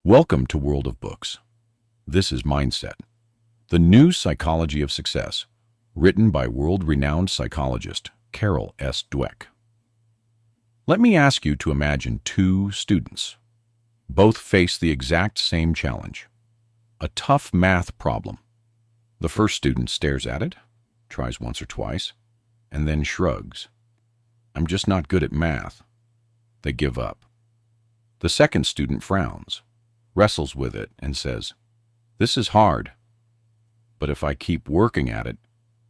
Welcome to World of Books. This is Mindset, the new psychology of success, written by world-renowned psychologist Carol S. Dweck. Let me ask you to imagine two students. Both face the exact same challenge, a tough math problem. The first student stares at it, tries once or twice, and then shrugs. "I'm just not good at math." They give up. The second student frowns, wrestles with it, and says, "This is hard, but if I keep working at it,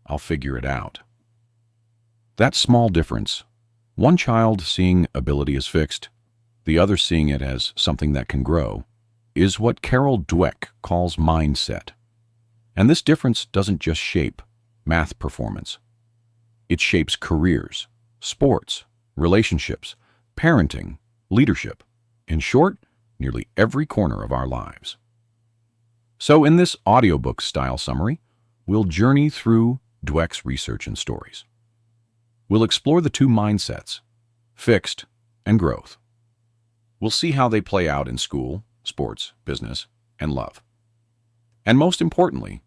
I'll figure it out." That small difference, one child seeing ability as fixed, the other seeing it as something that can grow, is what Carol Dweck calls mindset. And this difference doesn't just shape math performance. It shapes careers, sports, relationships, parenting, leadership. In short, nearly every corner of our lives. So in this audiobook-style summary, we'll journey through Dweck's research and stories. We'll explore the two mindsets, fixed and growth. We'll see how they play out in school, sports, business, and love. And most importantly,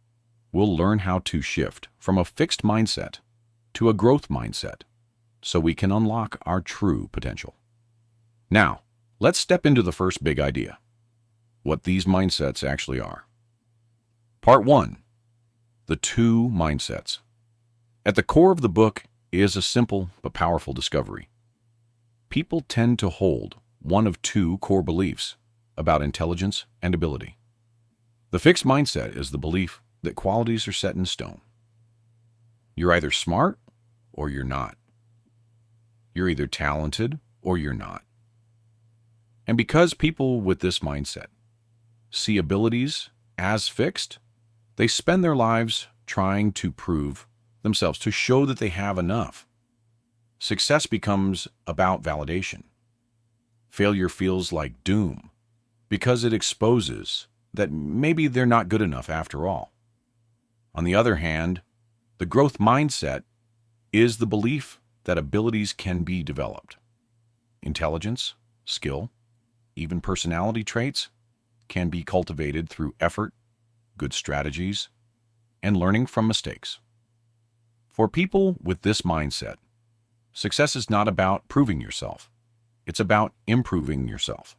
we'll learn how to shift from a fixed mindset to a growth mindset so we can unlock our true potential. Now, let's step into the first big idea, what these mindsets actually are. Part 1. The two mindsets. At the core of the book is a simple but powerful discovery. People tend to hold one of two core beliefs about intelligence and ability. The fixed mindset is the belief that qualities are set in stone. You're either smart or you're not. You're either talented or you're not. And because people with this mindset see abilities as fixed, they spend their lives trying to prove themselves, to show that they have enough. Success becomes about validation. Failure feels like doom because it exposes that maybe they're not good enough after all. On the other hand, the growth mindset is the belief that abilities can be developed. Intelligence, skill, even personality traits can be cultivated through effort, good strategies, and learning from mistakes. For people with this mindset, success is not about proving yourself. It's about improving yourself.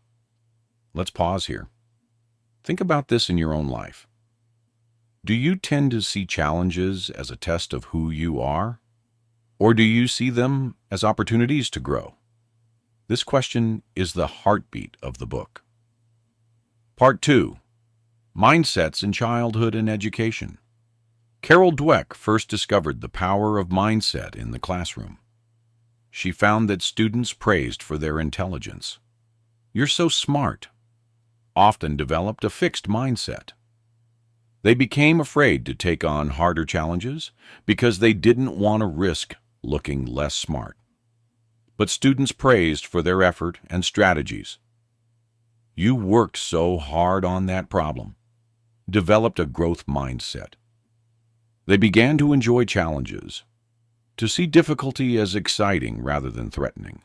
Let's pause here. Think about this in your own life. Do you tend to see challenges as a test of who you are? Or do you see them as opportunities to grow? This question is the heartbeat of the book. Part 2. Mindsets in Childhood and Education. Carol Dweck first discovered the power of mindset in the classroom. She found that students praised for their intelligence. "You're so smart," often developed a fixed mindset. They became afraid to take on harder challenges because they didn't want to risk looking less smart. But students praised for their effort and strategies. "You worked so hard on that problem," developed a growth mindset. They began to enjoy challenges, to see difficulty as exciting rather than threatening.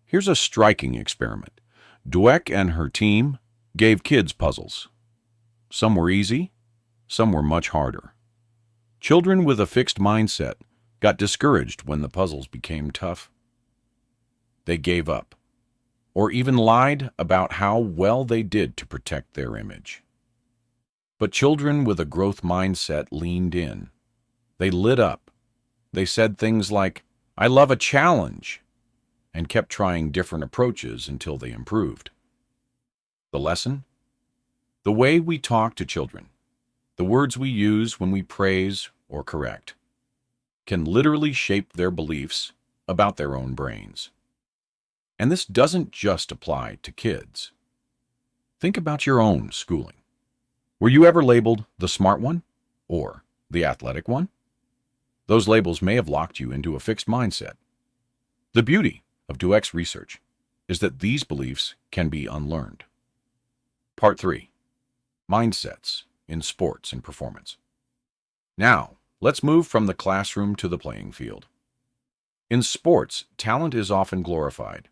Here's a striking experiment. Dweck and her team gave kids puzzles. Some were easy, some were much harder. Children with a fixed mindset got discouraged when the puzzles became tough. They gave up, or even lied about how well they did to protect their image. But children with a growth mindset leaned in. They lit up. They said things like, "I love a challenge," and kept trying different approaches until they improved. The lesson? The way we talk to children, the words we use when we praise or correct, can literally shape their beliefs about their own brains. And this doesn't just apply to kids. Think about your own schooling. Were you ever labeled the smart one or the athletic one? Those labels may have locked you into a fixed mindset. The beauty of Dweck's research is that these beliefs can be unlearned. Part 3. Mindsets in Sports and Performance. Now, let's move from the classroom to the playing field. In sports, talent is often glorified.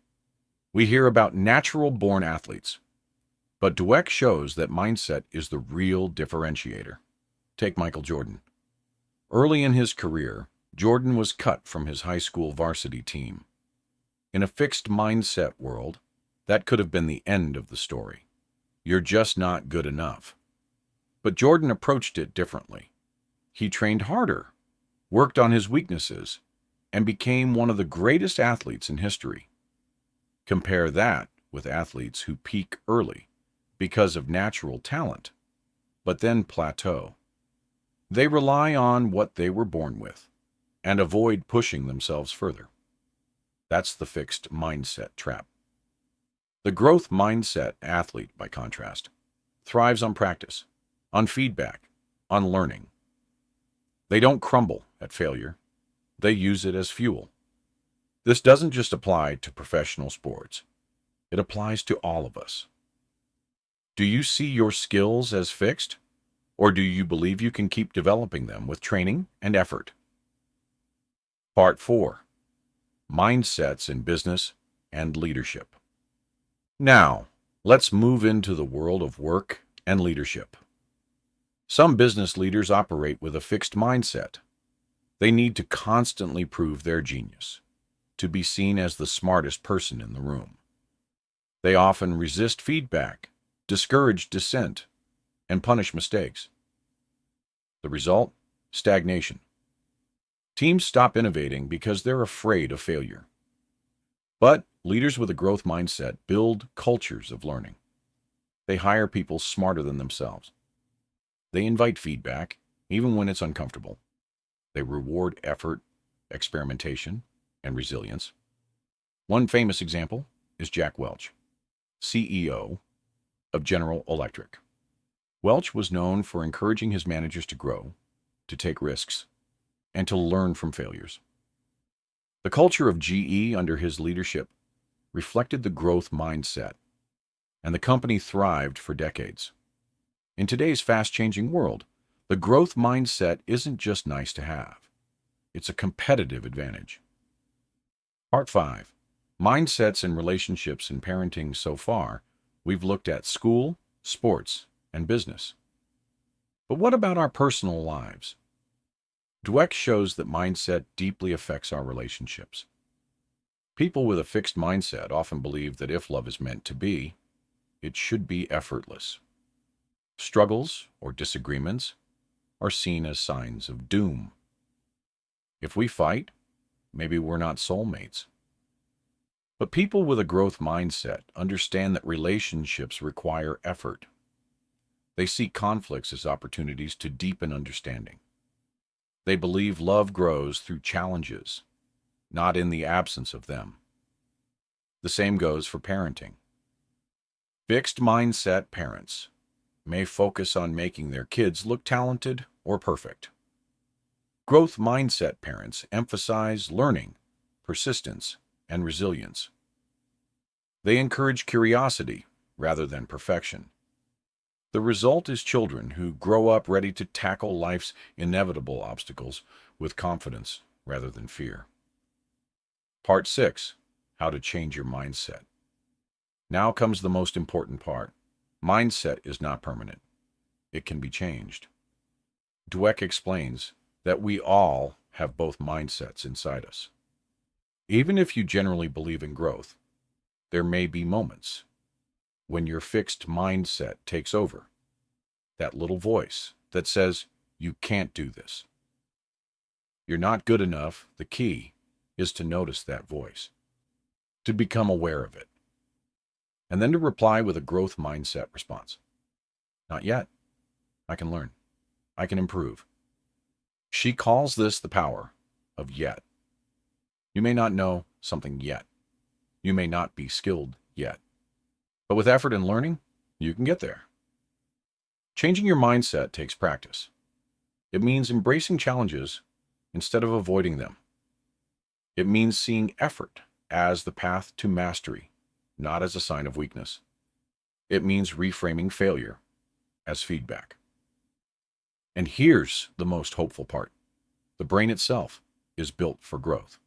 We hear about natural-born athletes, But Dweck shows that mindset is the real differentiator. Take Michael Jordan. Early in his career, Jordan was cut from his high school varsity team. In a fixed mindset world, that could have been the end of the story. You're just not good enough. But Jordan approached it differently. He trained harder, worked on his weaknesses, and became one of the greatest athletes in history. Compare that with athletes who peak early because of natural talent, but then plateau. They rely on what they were born with and avoid pushing themselves further. That's the fixed mindset trap. The growth mindset athlete, by contrast, thrives on practice, on feedback, on learning. They don't crumble at failure. They use it as fuel. This doesn't just apply to professional sports. It applies to all of us. Do you see your skills as fixed, or do you believe you can keep developing them with training and effort? Part 4. Mindsets in Business and Leadership. Now, let's move into the world of work and leadership. Some business leaders operate with a fixed mindset. They need to constantly prove their genius, to be seen as the smartest person in the room. They often resist feedback, discourage dissent, and punish mistakes. The result? Stagnation. Teams stop innovating because they're afraid of failure. But leaders with a growth mindset build cultures of learning. They hire people smarter than themselves. They invite feedback, even when it's uncomfortable. They reward effort, experimentation, and resilience. One famous example is Jack Welch, CEO of General Electric. Welch was known for encouraging his managers to grow, to take risks, and to learn from failures. The culture of GE under his leadership reflected the growth mindset, and the company thrived for decades. In today's fast-changing world, the growth mindset isn't just nice to have. It's a competitive advantage. Part 5. Mindsets and Relationships in Parenting. So far, we've looked at school, sports, and business. But what about our personal lives? Dweck shows that mindset deeply affects our relationships. People with a fixed mindset often believe that if love is meant to be, it should be effortless. Struggles or disagreements are seen as signs of doom. If we fight, maybe we're not soulmates. But people with a growth mindset understand that relationships require effort. They see conflicts as opportunities to deepen understanding. They believe love grows through challenges, not in the absence of them. The same goes for parenting. Fixed mindset parents may focus on making their kids look talented or perfect. Growth mindset parents emphasize learning, persistence, and resilience. They encourage curiosity rather than perfection. The result is children who grow up ready to tackle life's inevitable obstacles with confidence rather than fear. Part 6. How to change your mindset. Now comes the most important part. Mindset is not permanent. It can be changed. Dweck explains that we all have both mindsets inside us. Even if you generally believe in growth, there may be moments when your fixed mindset takes over. That little voice that says, you can't do this. You're not good enough. The key is to notice that voice, to become aware of it, and then to reply with a growth mindset response. Not yet. I can learn. I can improve. She calls this the power of yet. You may not know something yet. You may not be skilled yet. But with effort and learning, you can get there. Changing your mindset takes practice. It means embracing challenges instead of avoiding them. It means seeing effort as the path to mastery, not as a sign of weakness. It means reframing failure as feedback. And here's the most hopeful part. The brain itself is built for growth.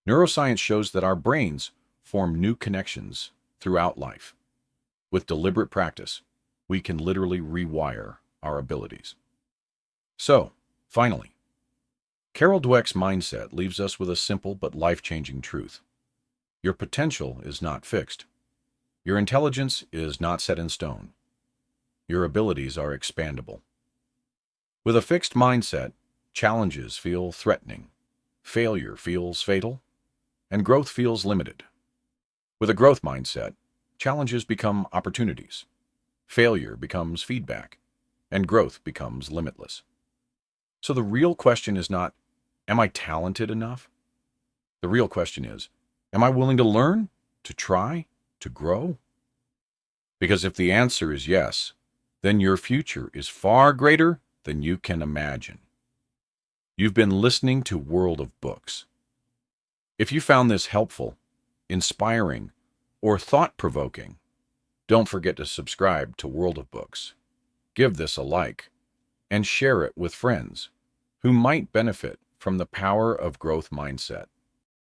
Neuroscience shows that our brains form new connections throughout life. With deliberate practice, we can literally rewire our abilities. So, finally, Carol Dweck's mindset leaves us with a simple but life-changing truth. Your potential is not fixed. Your intelligence is not set in stone. Your abilities are expandable. With a fixed mindset, challenges feel threatening, failure feels fatal, and growth feels limited. With a growth mindset, challenges become opportunities, failure becomes feedback, and growth becomes limitless. So the real question is not, am I talented enough? The real question is, am I willing to learn, to try, to grow? Because if the answer is yes, then your future is far greater than you can imagine. You've been listening to World of Books. If you found this helpful, inspiring, or thought-provoking, don't forget to subscribe to World of Books. Give this a like, and share it with friends who might benefit from the power of growth mindset.